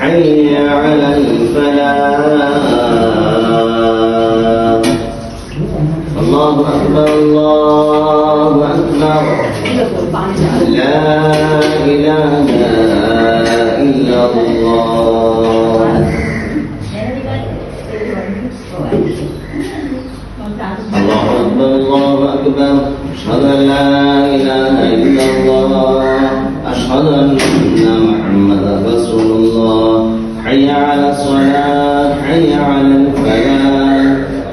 حي على الفلاح الله أكبر الله أكبر لا إله إلا الله الله أكبر الله أكبر أشهد أن لا إله إلا الله أشهد أن محمدا رسول الله حي على الصلاة حي على الفلاح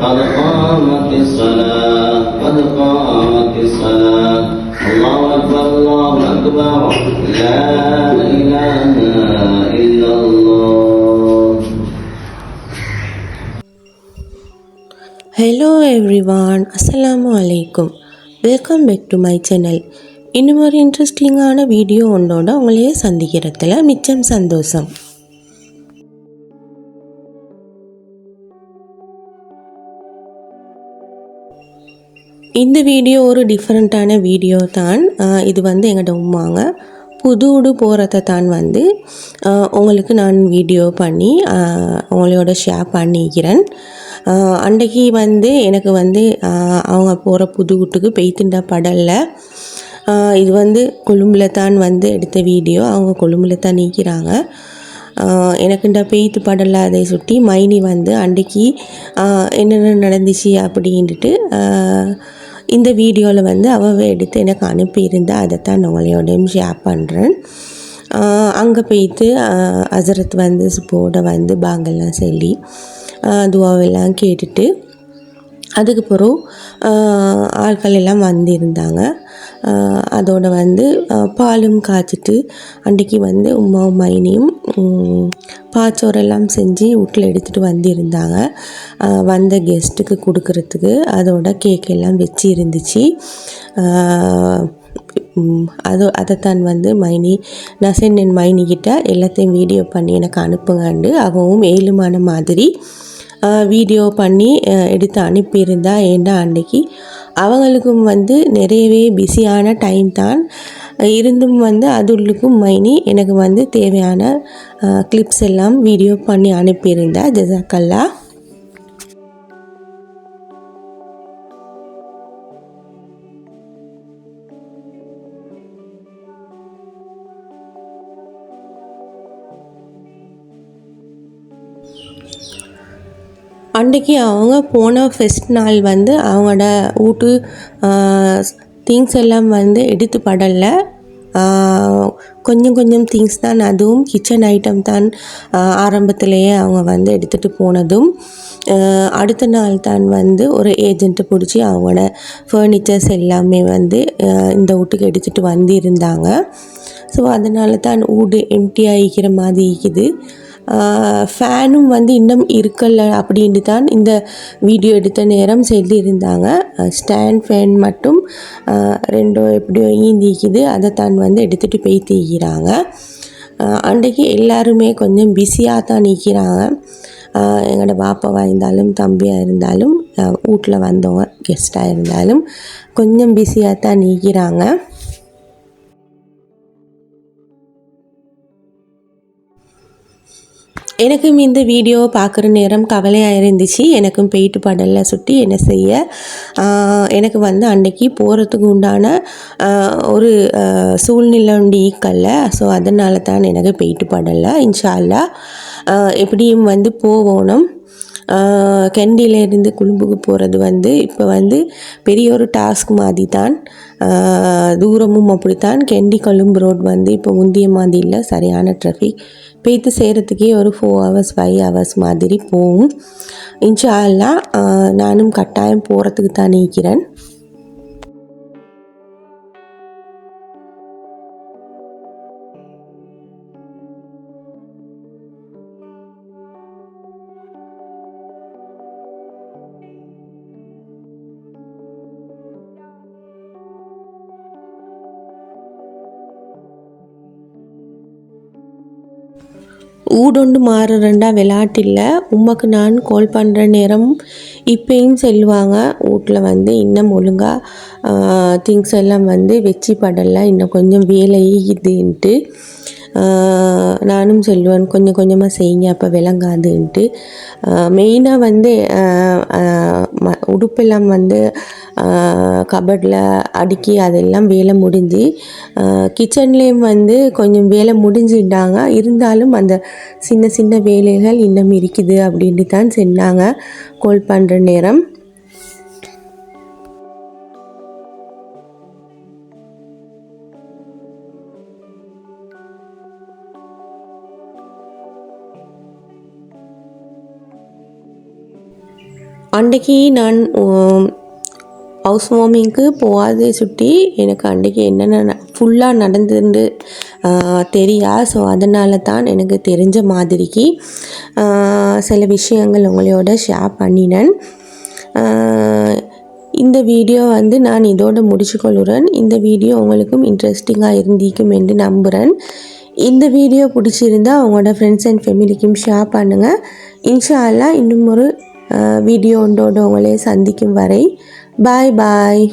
قد قامت الصلاة قد قامت الصلاة الله أكبر الله أكبر لا إله إلا الله. Hello everyone, Assalamu alaikum. Welcome back to my channel. இன்னும் ஒரு இன்ட்ரெஸ்டிங்கான வீடியோ ஒன்றோட உங்களையே சந்திக்கிறதுல மிச்சம் சந்தோஷம். இந்த வீடியோ ஒரு டிஃப்ரெண்ட்டான வீடியோ தான். இது வந்து எங்கள்கிட்ட உமாங்க புது ஊடு போகிறத தான் வந்து உங்களுக்கு நான் வீடியோ பண்ணி உங்களோட ஷேர் பண்ணிக்கிறேன். அன்றைக்கி வந்து எனக்கு வந்து அவங்க போகிற புது வீட்டுக்கு பெய்த்துண்டா படலை. இது வந்து கொழும்பில் தான் வந்து எடுத்த வீடியோ. அவங்க கொழும்பில் தான் நீக்கிறாங்க. எனக்குண்டா பெய்த்து படலை அதை சுட்டி மைனி வந்து அன்றைக்கி என்னென்ன நடந்துச்சு அப்படின்ட்டு இந்த வீடியோவில் வந்து அவள் எடுத்து எனக்கு அனுப்பியிருந்தா அதைத்தான் உங்களோடையும் ஷேர் பண்ணுறேன். அங்கே போய்த்து ஹசரத் வந்து போட வந்து பாங்கெல்லாம் சொல்லி துவாவெல்லாம் கேட்டுட்டு அதுக்கு பிறகு ஆட்கள் எல்லாம் வந்திருந்தாங்க. அதோடு வந்து பாலும் காய்ச்சிட்டு அன்றைக்கி வந்து உமாவும் மைனியும் பாச்சோரெல்லாம் செஞ்சு வீட்டில் எடுத்துகிட்டு வந்திருந்தாங்க. வந்த கெஸ்ட்டுக்கு கொடுக்கறதுக்கு அதோட கேக் எல்லாம் வச்சு இருந்துச்சு. அதைத்தான் வந்து மைனி நான் சென்னேன் மைனிக்கிட்ட எல்லாத்தையும் வீடியோ பண்ணி எனக்கு அனுப்புங்கண்டு அவவும் ஏழுமான மாதிரி வீடியோ பண்ணி எடுத்து அனுப்பியிருந்தா. ஏண்டா அன்றைக்கி அவங்களுக்கும் வந்து நிறையவே பிஸியான டைம் தான் இருந்தும் வந்து அதுள்ளுக்கும் மைனி எனக்கு வந்து தேவையான கிளிப்ஸ் எல்லாம் வீடியோ பண்ணி அனுப்பியிருந்தா. ஜஸாக்கல்லா. அன்றைக்கி அவங்க போன ஃபெஸ்ட் நாள் வந்து அவங்களோட வீட்டு திங்ஸ் எல்லாம் வந்து எடுத்து படலை. கொஞ்சம் கொஞ்சம் திங்ஸ் தான், அதுவும் கிச்சன் ஐட்டம் தான் ஆரம்பத்திலேயே அவங்க வந்து எடுத்துகிட்டு போனதும். அடுத்த நாள் தான் வந்து ஒரு ஏஜெண்ட்டை பிடிச்சி அவங்களோட ஃபர்னிச்சர்ஸ் எல்லாமே வந்து இந்த வீட்டுக்கு எடுத்துகிட்டு வந்திருந்தாங்க. ஸோ அதனால தான் வீடு எம்டி ஆகிக்கிற மாதிரி இருக்குது. ஃபேனும் வந்து இன்னும் இருக்கல அப்படின்ட்டு தான் இந்த வீடியோ எடுத்த நேரம் சொல்லியிருந்தாங்க. ஸ்டாண்ட் ஃபேன் மட்டும் ரெண்டோ எப்படியோ ஈந்திக்குது. அதை தான் வந்து எடுத்துகிட்டு போய் தீக்கிறாங்க. அன்றைக்கி எல்லாருமே கொஞ்சம் பிஸியாக தான் நிற்கிறாங்க. எங்களோட பாப்பாவாக இருந்தாலும் தம்பியாக இருந்தாலும் வீட்டில் வந்தவங்க கெஸ்ட்டாக இருந்தாலும் கொஞ்சம் பிஸியாக தான் நிற்கிறாங்க. எனக்கும் இந்த வீடியோ பார்க்குற நேரம் கவலையாக இருந்துச்சு. எனக்கும் போயிட்டு படலில் சுட்டி என்ன செய்ய, எனக்கு வந்து அன்றைக்கி போகிறதுக்கு உண்டான ஒரு சூழ்நிலை உண்டு ஈக்கல்ல. ஸோ அதனால தான் எனக்கு போயிட்டு படலை. இன்ஷா அல்லாஹ் எப்படியும் வந்து போகணும். கெண்டியிலேருந்து கொழும்புக்கு போகிறது வந்து இப்போ வந்து பெரிய ஒரு டாஸ்க் மாதிரி தான். தூரமும் அப்படித்தான். கெண்டி கொழும்பு ரோட் வந்து இப்போ முந்திய மாதிரி இல்லை, சரியான ட்ராஃபிக். போய்த்து செய்கிறதுக்கே ஒரு 4 hours 5 hours மாதிரி போகும். இன்ஷா அல்லாஹ் நானும் கட்டாயம் போகிறதுக்கு தான் நிற்கிறேன். ஊடொண்டு மாறுறண்டா விளையாட்டில்ல. உமக்கு நான் கால் பண்ணுற நேரம் இப்போயும் சொல்லுவாங்க, வீட்டில் வந்து இன்னும் ஒழுங்காக திங்ஸ் எல்லாம் வந்து வச்சு படலை, இன்னும் கொஞ்சம் வேலை இதுன்ட்டு. நானும் சொல்லுவேன் கொஞ்சம் கொஞ்சமாக செய்யுங்க அப்போ விளங்காதுன்ட்டு. மெயினாக வந்து உடுப்பெல்லாம் வந்து கபடில் அடுக்கி அதெல்லாம் வேலை முடிஞ்சு கிச்சன்லேயும் வந்து கொஞ்சம் வேலை முடிஞ்சுட்டாங்க. இருந்தாலும் அந்த சின்ன சின்ன வேலைகள் இன்னும் இருக்குது அப்படின்ட்டு தான் சொன்னாங்க கால் பண்ணுற நேரம். அன்றைக்கி நான் ஹவுஸ் வார்மிங்க்கு போகாதே சுட்டி எனக்கு அன்றைக்கி என்னென்ன ஃபுல்லாக நடந்துருந்து தெரியா. ஸோ அதனால தான் எனக்கு தெரிஞ்ச மாதிரிக்கு சில விஷயங்கள் உங்களோட ஷேர் பண்ணினேன். இந்த வீடியோ வந்து நான் இதோடு முடிச்சுக்கொள்கிறேன். இந்த வீடியோ உங்களுக்கும் இன்ட்ரெஸ்டிங்காக இருந்திக்கும் என்று நம்புகிறேன். இந்த வீடியோ பிடிச்சிருந்தால் உங்களோட ஃப்ரெண்ட்ஸ் அண்ட் ஃபேமிலிக்கும் ஷேர் பண்ணுங்கள். இன்ஷா அல்லாஹ் இன்னும் ஒரு வீடியோ ஒன்றோடு உங்களே சந்திக்கும் வரை பாய் பாய்.